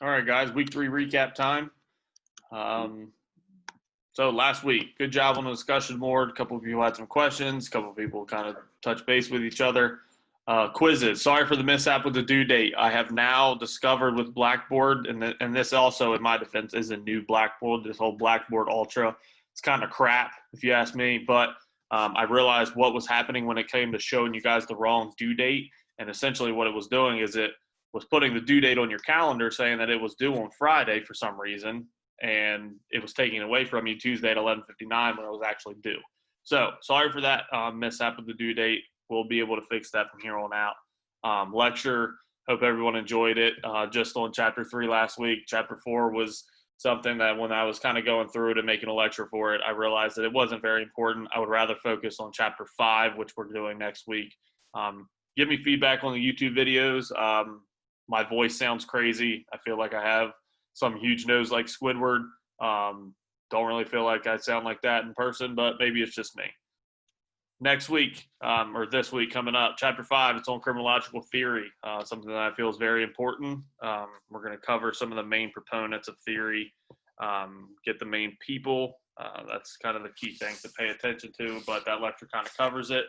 All right, guys, week 3 recap time. So last week, good job on the discussion board. A couple of you had some questions. A couple of people kind of touched base with each other. Quizzes. Sorry for the mishap with the due date. I have now discovered with Blackboard, and this also, in my defense, is a new Blackboard. This whole Blackboard Ultra, it's kind of crap, if you ask me. But I realized what was happening when it came to showing you guys the wrong due date. And essentially, what it was doing is it was putting the due date on your calendar, saying that it was due on Friday for some reason, and it was taking away from you Tuesday at 11:59 when it was actually due. So sorry for that mishap with the due date. We'll be able to fix that from here on out. Lecture, hope everyone enjoyed it. Just on Chapter 3 last week. Chapter 4 was something that when I was kind of going through it and making a lecture for it, I realized that it wasn't very important. I would rather focus on Chapter 5, which we're doing next week. Give me feedback on the YouTube videos. My voice sounds crazy. I feel like I have some huge nose like Squidward. Don't really feel like I sound like that in person, but maybe it's just me. Next week, or this week coming up, Chapter 5, it's on criminological theory, something that I feel is very important. We're going to cover some of the main proponents of theory, get the main people. That's kind of the key thing to pay attention to, but that lecture kind of covers it.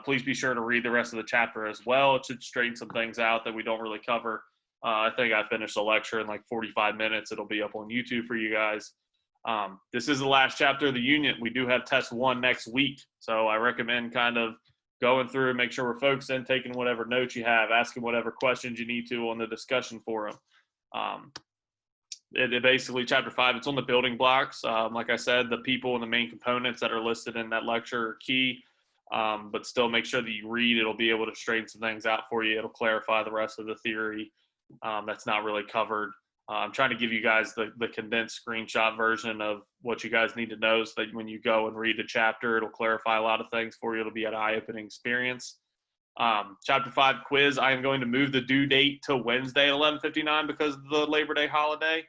Please be sure to read the rest of the chapter as well. It should straighten some things out that we don't really cover. I think I finished the lecture in like 45 minutes. It'll be up on YouTube for you guys. This is the last chapter of the Union. We do have test 1 next week. So I recommend kind of going through and make sure we're focused in, taking whatever notes you have, asking whatever questions you need to on the discussion forum. It basically, Chapter 5, it's on the building blocks. Like I said, the people and the main components that are listed in that lecture are key. But still make sure that you read. It'll be able to straighten some things out for you. It'll clarify the rest of the theory that's not really covered. I'm trying to give you guys the condensed screenshot version of what you guys need to know so that when you go and read the chapter, it'll clarify a lot of things for you. It'll be an eye-opening experience. Chapter 5 quiz, I am going to move the due date to Wednesday at 11:59 because of the Labor Day holiday.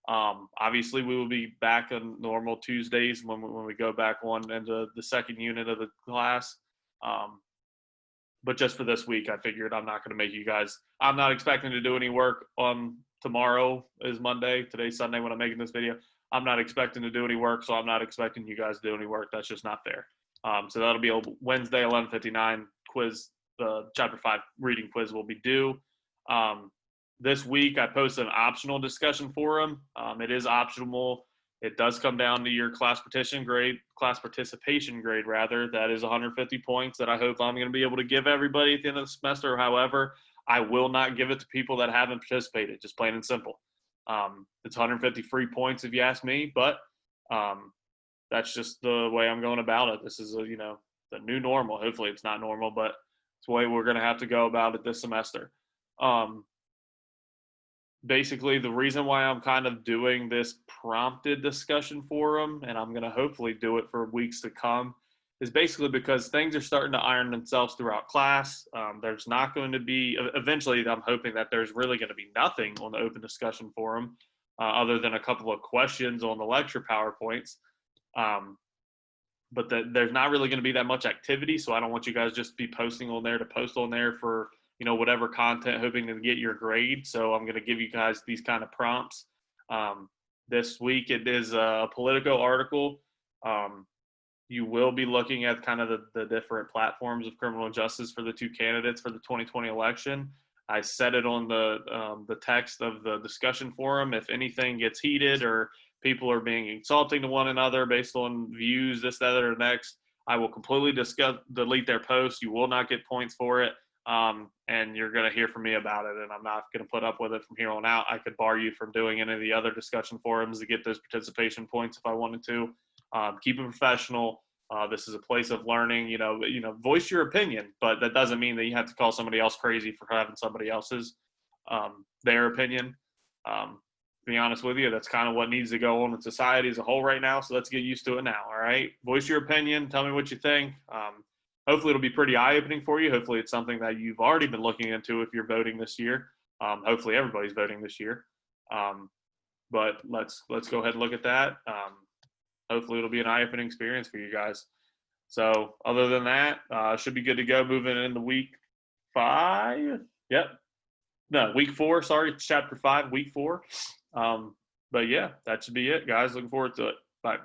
Obviously, we will be back on normal Tuesdays when we go back on into the second unit of the class. But just for this week, I figured I'm not going to make you guys – I'm not expecting to do any work on tomorrow is Monday. Today's Sunday when I'm making this video. I'm not expecting to do any work, so I'm not expecting you guys to do any work. That's just not fair. So that'll be a Wednesday, 11:59 quiz. The Chapter 5 reading quiz will be due. This week, I posted an optional discussion forum. It is optional. It does come down to your class participation grade. That is 150 points that I hope I'm going to be able to give everybody at the end of the semester. However, I will not give it to people that haven't participated, just plain and simple. It's 150 free points if you ask me, but that's just the way I'm going about it. This is the new normal. Hopefully it's not normal, but it's the way we're going to have to go about it this semester. Basically, the reason why I'm kind of doing this prompted discussion forum, and I'm going to hopefully do it for weeks to come, is basically because things are starting to iron themselves throughout class. There's not going to be, eventually I'm hoping that there's really going to be nothing on the open discussion forum other than a couple of questions on the lecture PowerPoints. But there's not really going to be that much activity, so I don't want you guys just be posting on there to post on there for whatever content, hoping to get your grade. So I'm going to give you guys these kind of prompts. This week it is a Politico article. You will be looking at kind of the different platforms of criminal justice for the 2 candidates for the 2020 election. I said it on the text of the discussion forum. If anything gets heated or people are being insulting to one another based on views, this, that, or next, I will completely delete their post. You will not get points for it. And you're going to hear from me about it, and I'm not going to put up with it from here on out. I could bar you from doing any of the other discussion forums to get those participation points if I wanted to. Keep it professional. This is a place of learning. Voice your opinion, but that doesn't mean that you have to call somebody else crazy for having somebody else's their opinion. To be honest with you, that's kind of what needs to go on in society as a whole right now. So let's get used to it now. All right, voice your opinion. Tell me what you think. Hopefully it'll be pretty eye-opening for you. Hopefully it's something that you've already been looking into if you're voting this year. Hopefully everybody's voting this year. But let's go ahead and look at that. Hopefully it'll be an eye-opening experience for you guys. So other than that, should be good to go moving into week 5. Yep. No, week 4. Sorry, chapter 5, week 4. But yeah, that should be it, guys. Looking forward to it. Bye.